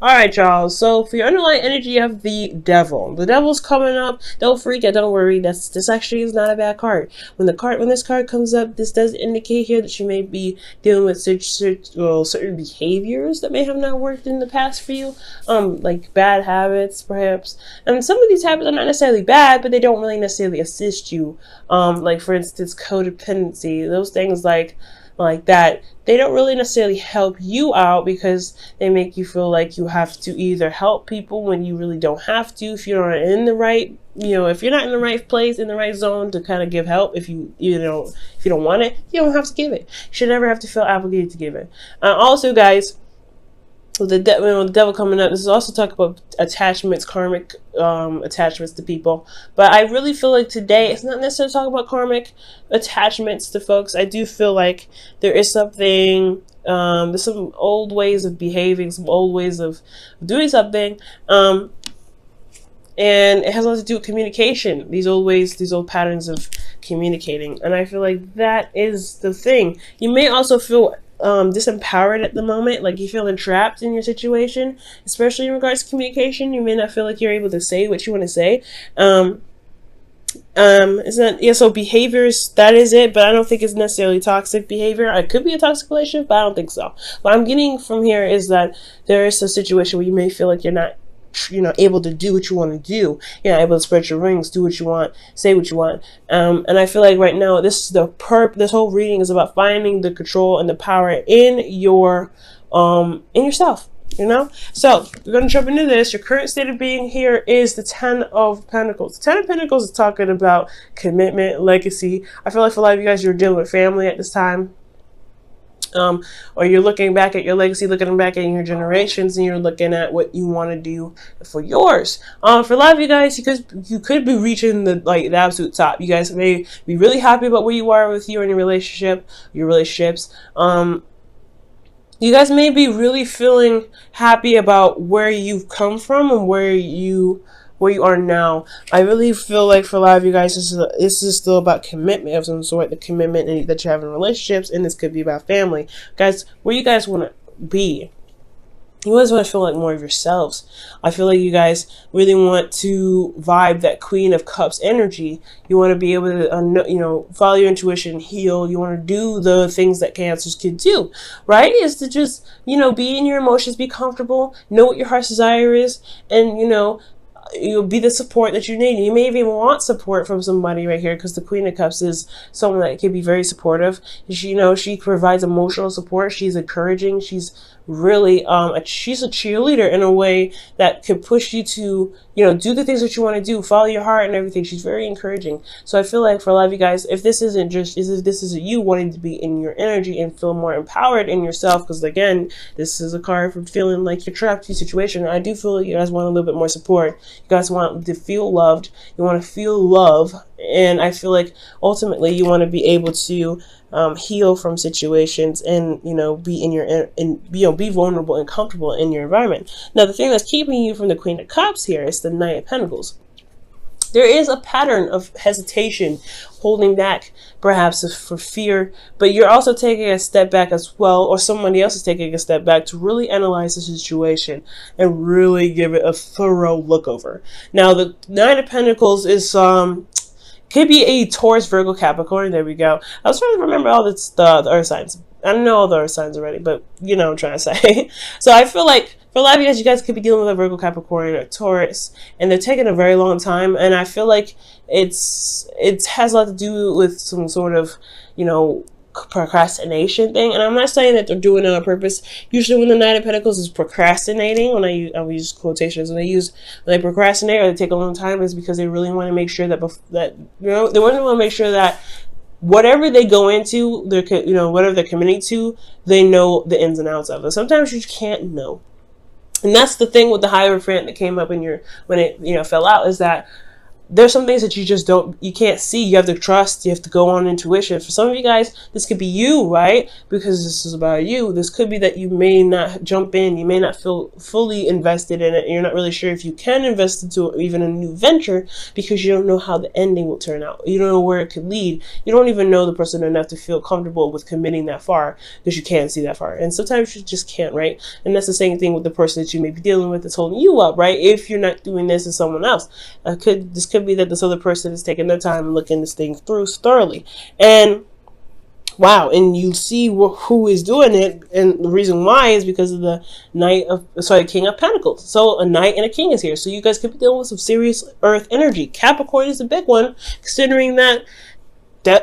Alright, y'all. So for your underlying energy, you have the devil. The devil's coming up. Don't freak out, don't worry. This actually is not a bad card. When this card comes up, this does indicate here that you may be dealing with certain behaviors that may have not worked in the past for you. Like bad habits, perhaps. And some of these habits are not necessarily bad, but they don't really necessarily assist you. Like for instance, codependency. Those things like that, they don't really necessarily help you out because they make you feel like you have to either help people when you really don't have to. If you're not in the right, if you're not in the right place, in the right zone to kind of give help, if you don't want it, you don't have to give it. You should never have to feel obligated to give it. Also, guys, with the devil coming up, this is also talk about attachments, karmic attachments to people. But I really feel like today it's not necessarily talking about karmic attachments to folks. I do feel like there is something, there's some old ways of behaving, some old ways of doing something, and it has a lot to do with communication. These old ways, these old patterns of communicating, and I feel like that is the thing. You may also feel disempowered at the moment, like you feel entrapped in your situation, especially in regards to communication. You may not feel like you're able to say what you want to say. It's not, yeah, so behaviors, that is it, but I don't think it's necessarily toxic behavior. It could be a toxic relationship, but I don't think so. What I'm getting from here is that there is a situation where you may feel like you're not able to do what you want to do. You're not able to spread your wings, do what you want, say what you want. And I feel like right now, this whole reading is about finding the control and the power in yourself. So we're going to jump into this. Your current state of being here is the 10 of Pentacles. The 10 of Pentacles is talking about commitment, legacy. I feel like for a lot of you guys, you're dealing with family at this time. Or you're looking back at your legacy, looking back at your generations, and you're looking at what you want to do for yours. For a lot of you guys, you could be reaching the absolute top. You guys may be really happy about where you are with you and your relationships. You guys may be really feeling happy about where you've come from and where you are now. I really feel like for a lot of you guys, this is still about commitment of some sort, the commitment that you have in relationships, and this could be about family. Guys, where you guys want to be. You always want to feel like more of yourselves. I feel like you guys really want to vibe that Queen of Cups energy. You want to be able to, follow your intuition, heal. You want to do the things that Cancers can do, right? Is to just, be in your emotions, be comfortable, know what your heart's desire is, and, you'll be the support that you need. You may even want support from somebody right here, because the Queen of Cups is someone that can be very supportive. She provides emotional support. She's encouraging. She's really she's a cheerleader in a way that could push you to do the things that you want to do, follow your heart and everything. She's very encouraging. So I feel like for a lot of you guys, if this isn't you wanting to be in your energy and feel more empowered in yourself, because again, this is a card for feeling like you're trapped in your situation. I do feel like you guys want a little bit more support. You guys want to feel loved. You want to feel love. And I feel like ultimately you want to be able to heal from situations and be vulnerable and comfortable in your environment. Now, the thing that's keeping you from the Queen of Cups here is the Knight of Pentacles. There is a pattern of hesitation, holding back, perhaps for fear, but you're also taking a step back as well, or somebody else is taking a step back to really analyze the situation and really give it a thorough look over. Now, the Knight of Pentacles is could be a Taurus, Virgo, Capricorn. There we go. I was trying to remember all the earth signs. I know all the earth signs already, but you know what I'm trying to say. So I feel like for a lot of you guys could be dealing with a Virgo, Capricorn, or Taurus, and they're taking a very long time. And I feel like it has a lot to do with some sort of, procrastination thing. And I'm not saying that they're doing it on purpose. Usually when the Knight of Pentacles is procrastinating, when I use quotations, when they procrastinate or they take a long time, is because they really want to make sure that they want to make sure that whatever they go into, whatever they're committing to, they know the ins and outs of it. Sometimes you can't know. And that's the thing with the Hierophant that came up when it fell out, is that there's some things that you can't see. You have to trust, you have to go on intuition. For some of you guys, this could be you, right? Because this is about you. This could be that you may not jump in, you may not feel fully invested in it, and you're not really sure if you can invest into even a new venture because you don't know how the ending will turn out. You don't know where it could lead. You don't even know the person enough to feel comfortable with committing that far because you can't see that far. And sometimes you just can't, right? And that's the same thing with the person that you may be dealing with that's holding you up, right? If you're not doing this as someone else, this could be that this other person is taking their time and looking this thing through thoroughly. And wow, and you see who is doing it, and the reason why is because of the King of Pentacles. So a knight and a king is here. So you guys could be dealing with some serious earth energy. Capricorn is a big one, considering that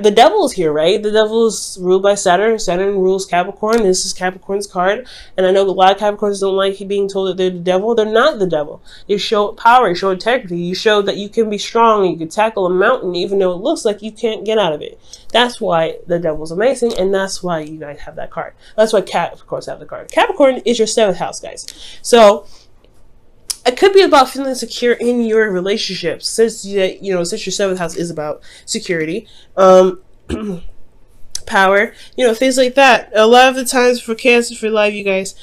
the devil is here, right? The devil is ruled by Saturn. Saturn rules Capricorn. This is Capricorn's card. And I know a lot of Capricorns don't like being told that they're the devil. They're not the devil. You show power. You show integrity. You show that you can be strong. You can tackle a mountain even though it looks like you can't get out of it. That's why the devil's amazing. And that's why you guys have that card. That's why Capricorns have the card. Capricorn is your 7th house, guys. So it could be about feeling secure in your relationships, since your 7th house is about security, power, things like that. A lot of the times for Cancer, for life, you guys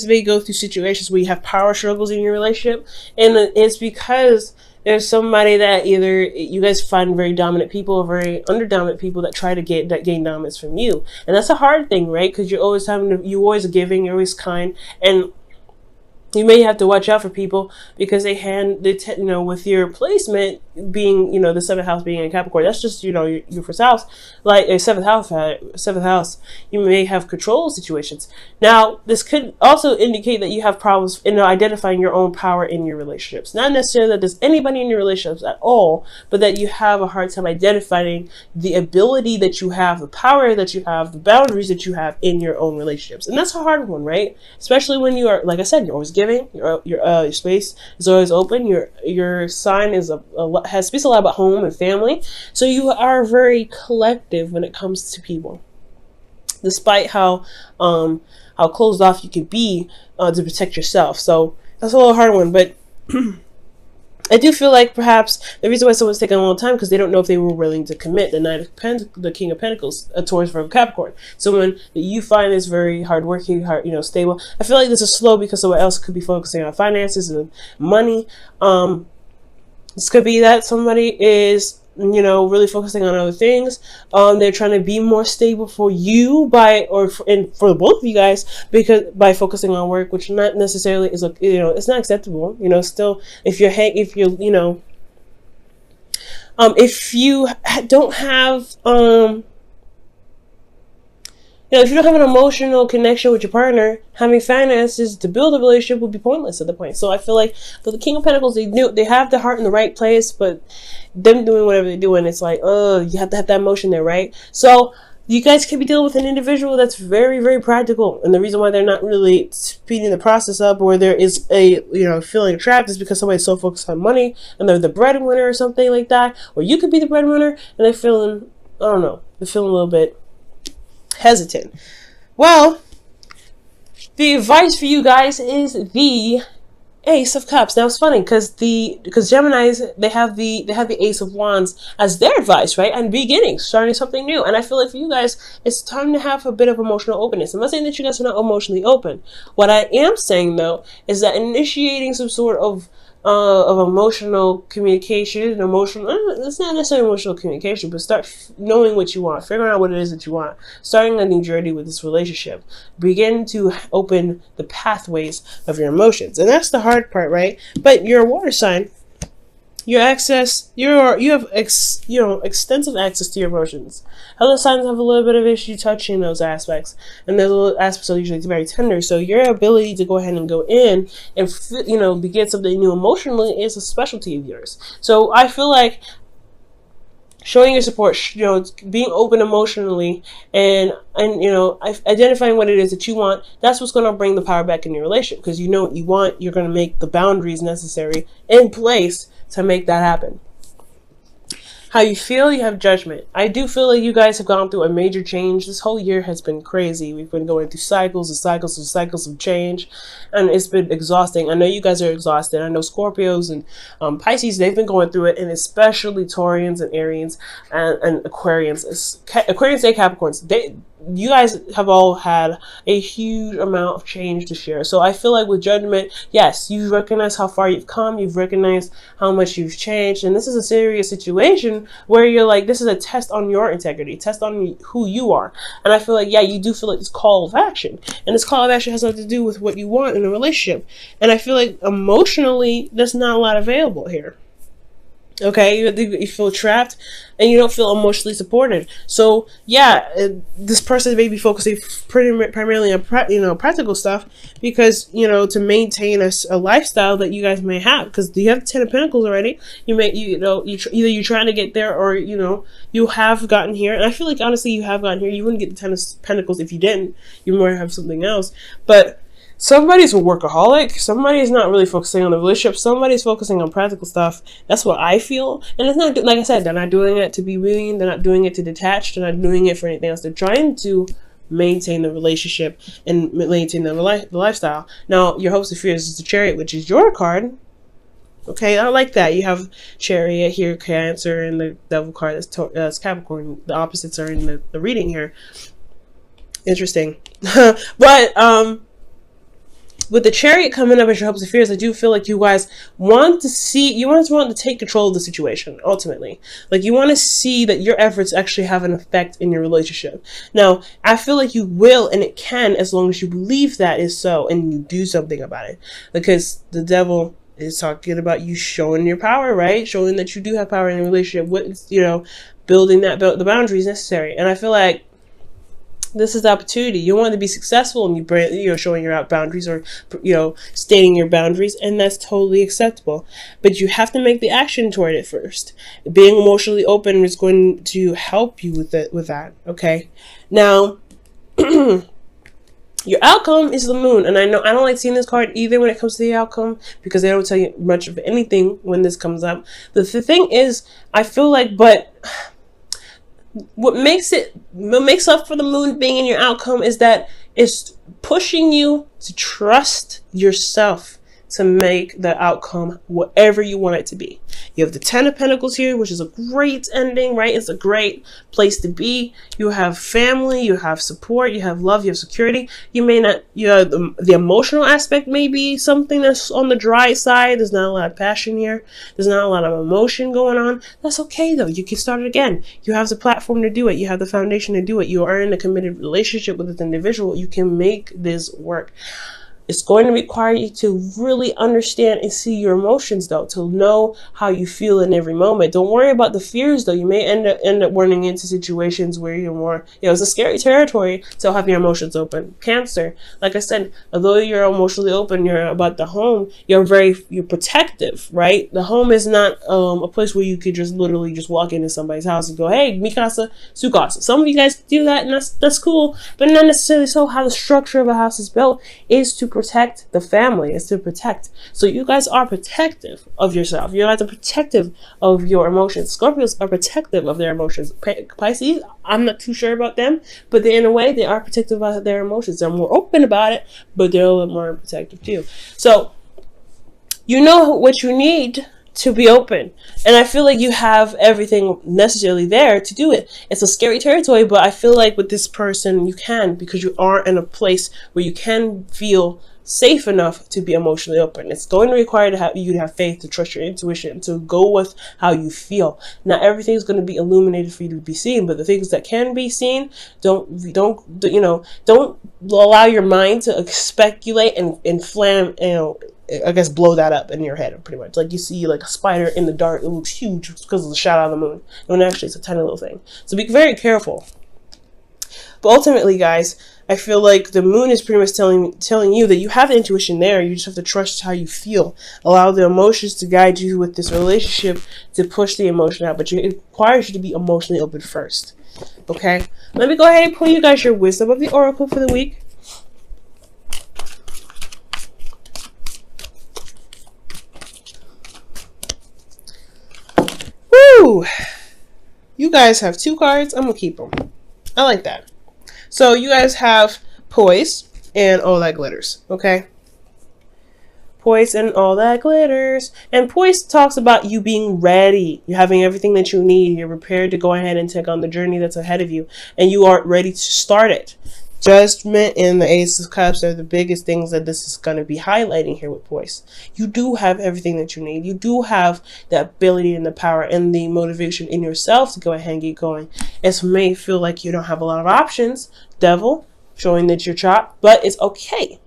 may go through situations where you have power struggles in your relationship, and it's because there's somebody that either you guys find very dominant people or very underdominant people that try to gain dominance from you, and that's a hard thing, right? Because you're always giving, you're always kind, and you may have to watch out for people because with your placement being, the 7th house being in Capricorn, that's just, your first house, like a 7th house, you may have control situations. Now, this could also indicate that you have problems in identifying your own power in your relationships. Not necessarily that there's anybody in your relationships at all, but that you have a hard time identifying the ability that you have, the power that you have, the boundaries that you have in your own relationships. And that's a hard one, right? Especially when you are, like I said, you're always giving, your space is always open, your sign is speaks a lot about home and family, so you are very collective when it comes to people, despite how closed off you could be to protect yourself. So that's a little hard one, but I do feel like perhaps the reason why someone's taking a long time because they don't know if they were willing to commit. The King of Pentacles, a Taurus, Virgo, Capricorn. Someone that you find is very hardworking, stable. I feel like this is slow because someone else could be focusing on finances and money. This could be that somebody is, really focusing on other things. They're trying to be more stable for you for both of you guys, because by focusing on work, which not necessarily is, it's not acceptable. Still, if you don't have, if you don't have an emotional connection with your partner, having finances to build a relationship would be pointless at the point. So I feel like for the King of Pentacles, they have the heart in the right place, but them doing whatever they're doing, it's like, you have to have that emotion there, right? So you guys could be dealing with an individual that's very, very practical. And the reason why they're not really speeding the process up, or there is a, feeling trapped, is because somebody's so focused on money and they're the breadwinner or something like that. Or you could be the breadwinner and they're feeling, they're feeling a little bit hesitant. Well, the advice for you guys is the Ace of Cups. Now it's funny because Geminis, they have the Ace of Wands as their advice, right? And beginnings, starting something new. And I feel like for you guys, it's time to have a bit of emotional openness. I'm not saying that you guys are not emotionally open. What I am saying though is that initiating some sort of emotional communication, it's not necessarily emotional communication, but start knowing what you want, figuring out what it is that you want, starting a new journey with this relationship, begin to open the pathways of your emotions. And that's the hard part, right? But you're a water sign. You have extensive access to your emotions. Other signs have a little bit of issue touching those aspects, and those little aspects are usually very tender. So your ability to go ahead and go in and begin something new emotionally is a specialty of yours. So I feel like showing your support, being open emotionally, and identifying what it is that you want, that's what's going to bring the power back in your relationship, because you know what you want. You're going to make the boundaries necessary in place to make that happen. How you feel, you have judgment. I do feel like you guys have gone through a major change. This whole year has been crazy. We've been going through cycles and cycles and cycles of change, and it's been exhausting. I know you guys are exhausted. I know Scorpios and Pisces, they've been going through it, and especially Taurians and Arians and Aquarians. Aquarians and Capricorns, you guys have all had a huge amount of change this year. So I feel like with judgment, yes, you recognize how far you've come, you've recognized how much you've changed, and this is a serious situation where you're like, this is a test on your integrity, test on who you are. And I feel like, yeah, you do feel like this call of action, and this call of action has nothing to do with what you want in a relationship. And I feel like emotionally, there's not a lot available here. Okay, you feel trapped and you don't feel emotionally supported. So yeah, this person may be focusing primarily on practical stuff, because to maintain a lifestyle that you guys may have, because you have the 10 of Pentacles already. Either you're trying to get there, or you have gotten here. And I feel like honestly you have gotten here. You wouldn't get the 10 of Pentacles if you didn't. You might have something else, but somebody's a workaholic. Somebody's not really focusing on the relationship. Somebody's focusing on practical stuff. That's what I feel. And it's not, like I said, they're not doing it to be mean. They're not doing it to detach. They're not doing it for anything else. They're trying to maintain the relationship and maintain the lifestyle. Now, your hopes and fears is the Chariot, which is your card. Okay, I like that. You have Chariot here, Cancer, and the Devil card that's Capricorn. The opposites are in the reading here. Interesting. But, with the Chariot coming up as your hopes and fears, I do feel like you guys want to take control of the situation, ultimately. Like, you want to see that your efforts actually have an effect in your relationship. Now, I feel like you will, and it can, as long as you believe that is so, and you do something about it. Because the Devil is talking about you showing your power, right? Showing that you do have power in a relationship. Building the boundaries necessary. And I feel like this is the opportunity. You want to be successful, and you showing your boundaries, or stating your boundaries, and that's totally acceptable. But you have to make the action toward it first. Being emotionally open is going to help you with that. Okay. Now, your outcome is the Moon, and I know I don't like seeing this card either when it comes to the outcome, because they don't tell you much of anything when this comes up. The thing is, I feel like, what makes up for the Moon being in your outcome is that it's pushing you to trust yourself to make the outcome whatever you want it to be. You have the 10 of Pentacles here, which is a great ending, right? It's a great place to be. You have family, you have support, you have love, you have security. You may not, the emotional aspect may be something that's on the dry side. There's not a lot of passion here. There's not a lot of emotion going on. That's okay though. You can start it again. You have the platform to do it. You have the foundation to do it. You are in a committed relationship with this individual. You can make this work. It's going to require you to really understand and see your emotions, though, to know how you feel in every moment. Don't worry about the fears, though. You may end up running into situations where you're more, it's a scary territory to have your emotions open. Cancer, like I said, although you're emotionally open, you're about the home, you're protective, right? The home is not a place where you could just literally just walk into somebody's house and go, hey, Mikasa, Sukasa. Some of you guys do that, and that's cool, but not necessarily so. How the structure of a house is built is to protect the family, is to protect. So you guys are protective of yourself. You guys are protective of your emotions. Scorpios are protective of their emotions. Pisces, I'm not too sure about them, but in a way, they are protective of their emotions. They're more open about it, but they're a little more protective too. So you know what you need to be open. And I feel like you have everything necessarily there to do it. It's a scary territory, but I feel like with this person, you can, because you are in a place where you can feel safe enough to be emotionally open. It's going to require you to have faith, to trust your intuition, to go with how you feel. Not everything's going to be illuminated for you to be seen, but the things that can be seen, don't allow your mind to speculate and flam, I guess blow that up in your head, pretty much. Like you see like a spider in the dark, it looks huge because of the shadow of the moon. When actually it's a tiny little thing. So be very careful. But ultimately, guys, I feel like the moon is pretty much telling you that you have the intuition there. You just have to trust how you feel. Allow the emotions to guide you with this relationship, to push the emotion out. But it requires you to be emotionally open first. Okay? Let me go ahead and pull you guys your wisdom of the oracle for the week. Woo! You guys have 2 cards. I'm going to keep them. I like that. So you guys have poise and all that glitters. Okay. Poise and all that glitters. And poise talks about you being ready. You're having everything that you need. You're prepared to go ahead and take on the journey that's ahead of you. And you are ready to start it. Judgment and the Ace of Cups are the biggest things that this is going to be highlighting here with poise. You do have everything that you need. You do have the ability and the power and the motivation in yourself to go ahead and get going. It may feel like you don't have a lot of options. Devil, showing that you're chopped, but it's okay.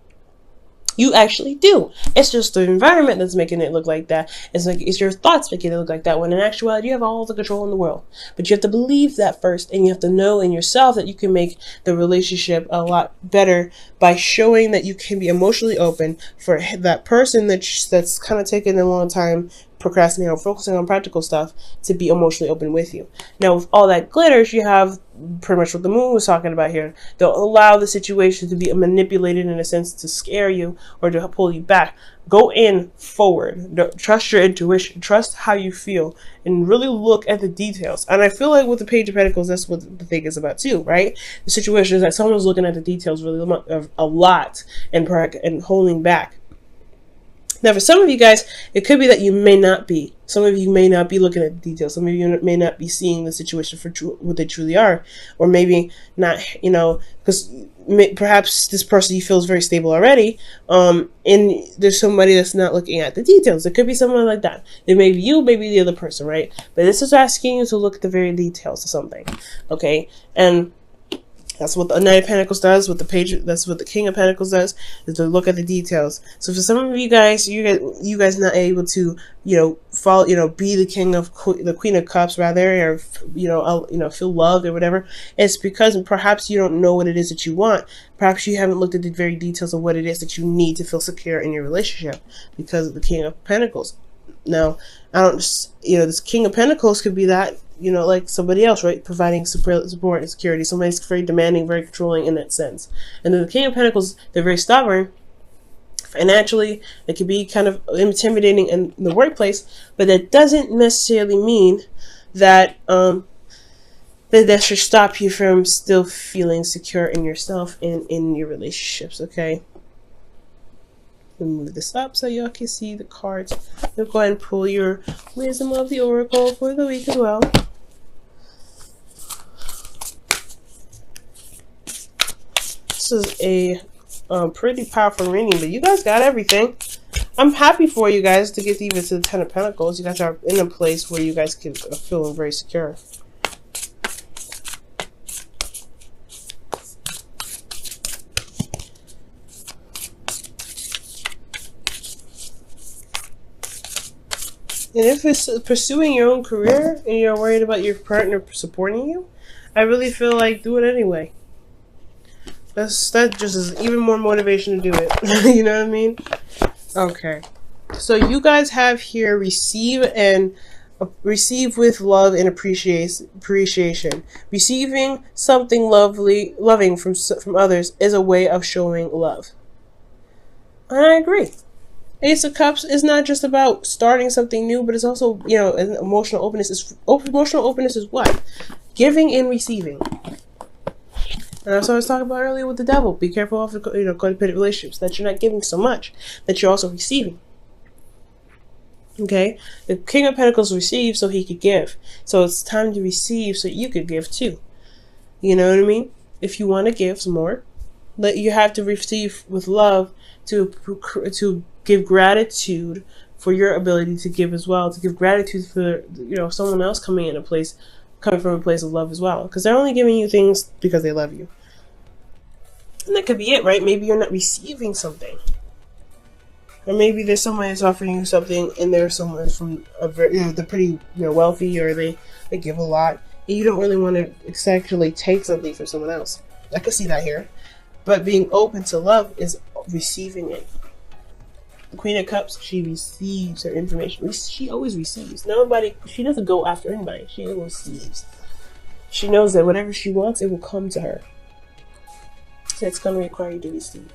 You actually do. It's just the environment that's making it look like that. It's your thoughts making it look like that, when in actuality you have all the control in the world. But you have to believe that first, and you have to know in yourself that you can make the relationship a lot better by showing that you can be emotionally open for that person that's kind of taking a long time procrastinating or focusing on practical stuff to be emotionally open with you. Now, with all that glitters, you have pretty much what the moon was talking about here. They'll allow the situation to be manipulated in a sense to scare you or to pull you back. Go in forward. Trust your intuition. Trust how you feel and really look at the details. And I feel like with the Page of Pentacles, that's what the thing is about too, right? The situation is that someone's looking at the details really a lot and holding back. Now, for some of you guys, it could be that you may not be. Some of you may not be looking at the details. Some of you may not be seeing the situation for what they truly are. Or maybe not, because perhaps this person you feel is very stable already. And there's somebody that's not looking at the details. It could be someone like that. It may be you, maybe the other person, right? But this is asking you to look at the very details of something. Okay? And that's what the Knight of Pentacles does. That's what the King of Pentacles does, is to look at the details. So for some of you guys, you guys not able to, follow, be the the Queen of Cups rather, or feel loved or whatever. It's because perhaps you don't know what it is that you want. Perhaps you haven't looked at the very details of what it is that you need to feel secure in your relationship because of the King of Pentacles. Now, this King of Pentacles could be that, like somebody else, right? Providing support and security. Somebody's very demanding, very controlling in that sense. And then the King of Pentacles, they're very stubborn. Financially, they can be kind of intimidating in the workplace, but that doesn't necessarily mean that that should stop you from still feeling secure in yourself and in your relationships, okay? Let me move this up so y'all can see the cards. You'll go ahead and pull your Wisdom of the Oracle for the week as well. This is a pretty powerful reading, but you guys got everything. I'm happy for you guys to get even to the Ten of Pentacles. You guys are in a place where you guys can feel very secure. And if it's pursuing your own career and you're worried about your partner supporting you, I really feel like do it anyway. That just is even more motivation to do it. You know what I mean? Okay. So you guys have here receive with love and appreciation. Receiving something loving from others is a way of showing love. And I agree. Ace of Cups is not just about starting something new, but it's also, an emotional openness. Emotional openness is what? Giving and receiving. And that's what I was talking about earlier with the Devil. Be careful of codependent relationships, that you're not giving so much, that you're also receiving. Okay? The King of Pentacles received so he could give. So it's time to receive so you could give too. You know what I mean? If you want to give some more, you have to receive with love to give gratitude for your ability to give as well, to give gratitude for someone else coming from a place of love as well, because they're only giving you things because they love you. And that could be it, right? Maybe you're not receiving something, or maybe there's someone that's offering you something, and there's someone from they're pretty wealthy, or they give a lot, and you don't really want to actually take something from someone else. I could see that here. But being open to love is receiving it. The Queen of Cups, she receives her information. She always receives. She doesn't go after anybody. She receives. She knows that whatever she wants, it will come to her. So it's going to require you to receive.